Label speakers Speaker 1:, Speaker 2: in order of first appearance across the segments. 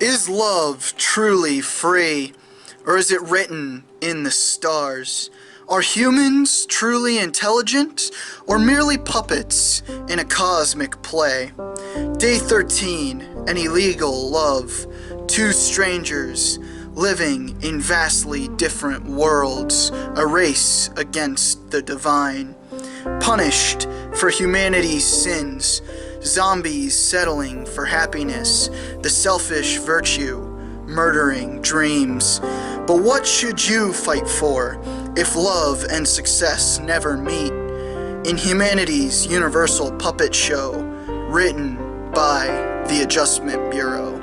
Speaker 1: Is love truly free, or is it written in the stars? Are humans truly intelligent, or merely puppets in a cosmic play? Day 13, an illegal love. Two strangers living in vastly different worlds, a race against the divine. Punished for humanity's sins, zombies settling for happiness, the selfish virtue, murdering dreams. But what should you fight for if love and success never meet? In humanity's universal puppet show, written by the Adjustment Bureau.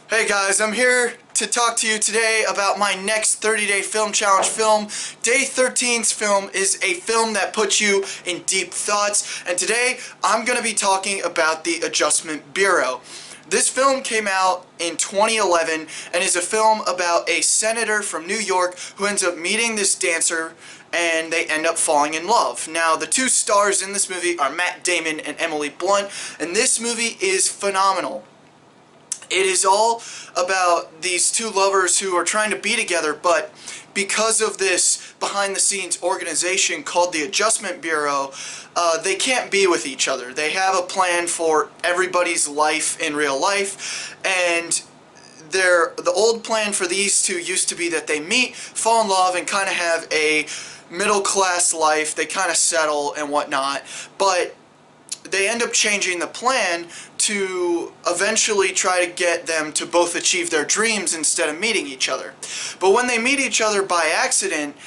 Speaker 1: Hey guys, I'm here to talk to you today about my next 30-day film challenge film. Day 13's film is a film that puts you in deep thoughts, and today I'm going to be talking about the Adjustment Bureau. This film came out in 2011 and is a film about a senator from New York who ends up meeting this dancer and they end up falling in love. Now, the two stars in this movie are Matt Damon and Emily Blunt, and this movie is phenomenal. It is all about these two lovers who are trying to be together, but because of this behind-the-scenes organization called the Adjustment Bureau, they can't be with each other. They have a plan for everybody's life in real life, and the old plan for these two used to be that they meet, fall in love, and kind of have a middle-class life. They kind of settle and whatnot, but they end up changing the plan to eventually try to get them to both achieve their dreams instead of meeting each other. But when they meet each other by accident,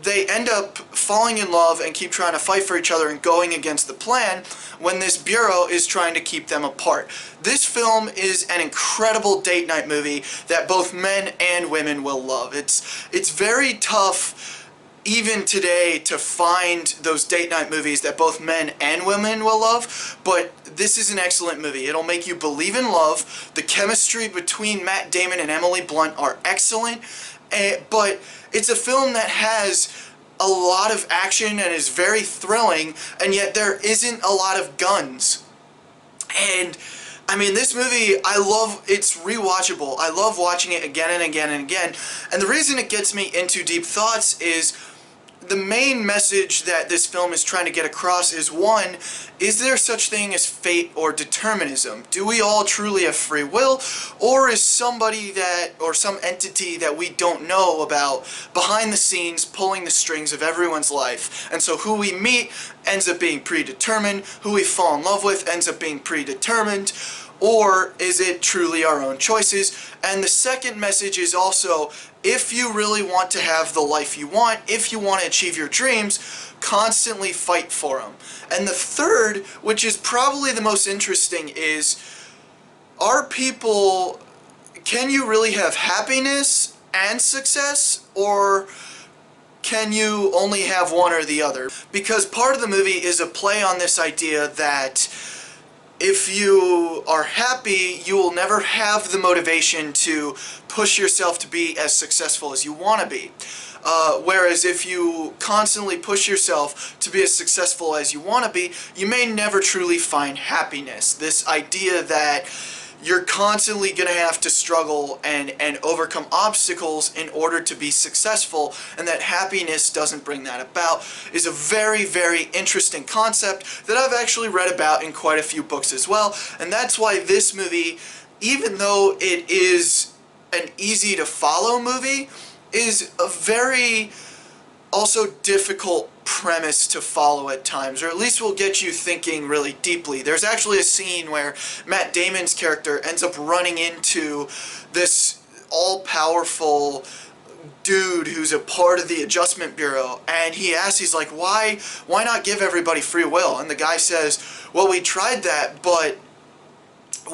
Speaker 1: they end up falling in love and keep trying to fight for each other and going against the plan when this bureau is trying to keep them apart. This film is an incredible date night movie that both men and women will love. It's very tough even today to find those date night movies that both men and women will love, but this is an excellent movie. It'll make you believe in love. The chemistry between Matt Damon and Emily Blunt are excellent, but it's a film that has a lot of action and is very thrilling, and yet there isn't a lot of guns. And I mean, this movie, it's rewatchable. I love watching it again and again and again. And the reason it gets me into deep thoughts is the main message that this film is trying to get across is, one, is there such thing as fate or determinism? Do we all truly have free will? Or is somebody or some entity that we don't know about behind the scenes pulling the strings of everyone's life? And so who we meet ends up being predetermined, who we fall in love with ends up being predetermined, or is it truly our own choices? And the second message is also, if you really want to have the life you want, if you want to achieve your dreams, constantly fight for them. And the third, which is probably the most interesting, is, can you really have happiness and success, or can you only have one or the other? Because part of the movie is a play on this idea that if you are happy, you will never have the motivation to push yourself to be as successful as you want to be. Whereas if you constantly push yourself to be as successful as you want to be, you may never truly find happiness. This idea that you're constantly going to have to struggle and overcome obstacles in order to be successful, and that happiness doesn't bring that about, is a very, very interesting concept that I've actually read about in quite a few books as well. And that's why this movie, even though it is an easy to follow movie, is a very also difficult premise to follow at times, or at least will get you thinking really deeply. There's actually a scene where Matt Damon's character ends up running into this all-powerful dude who's a part of the Adjustment Bureau, and he's like, why not give everybody free will? And the guy says, well, we tried that, but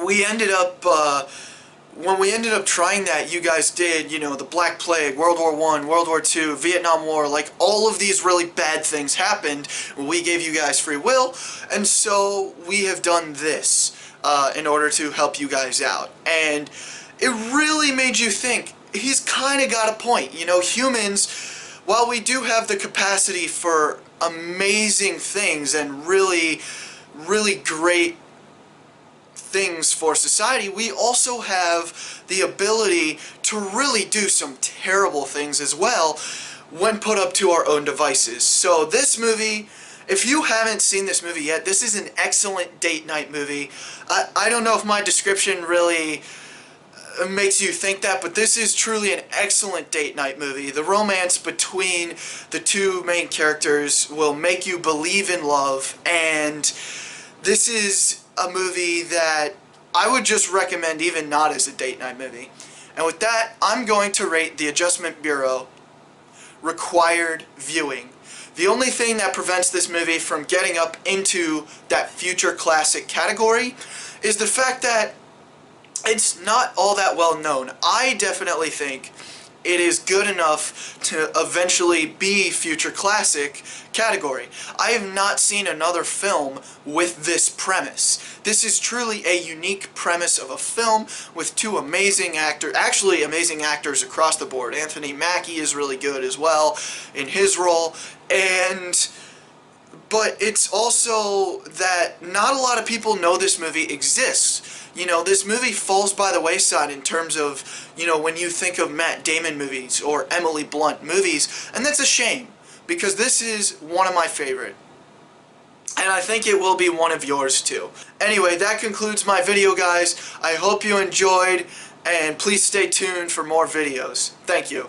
Speaker 1: we ended up when we ended up trying that, you guys did, the Black Plague, World War I, World War II, Vietnam War, like all of these really bad things happened. We gave you guys free will, and so we have done this. in order to help you guys out. And it really made you think. He's kind of got a point. You know, humans, while we do have the capacity for amazing things and really, really great things for society, we also have the ability to really do some terrible things as well when put up to our own devices. So this movie, if you haven't seen this movie yet, this is an excellent date night movie. I don't know if my description really makes you think that, but this is truly an excellent date night movie. The romance between the two main characters will make you believe in love, and this is a movie that I would just recommend even not as a date night movie. And with that, I'm going to rate The Adjustment Bureau required viewing. The only thing that prevents this movie from getting up into that future classic category is the fact that it's not all that well known. I definitely think it is good enough to eventually be future classic category. I have not seen another film with this premise. This is truly a unique premise of a film with two amazing actors, actually amazing actors across the board. Anthony Mackie is really good as well in his role, but it's also that not a lot of people know this movie exists. You know, this movie falls by the wayside in terms of, you know, when you think of Matt Damon movies or Emily Blunt movies, and that's a shame, because this is one of my favorite. And I think it will be one of yours too. Anyway, that concludes my video, guys. I hope you enjoyed, and please stay tuned for more videos. Thank you.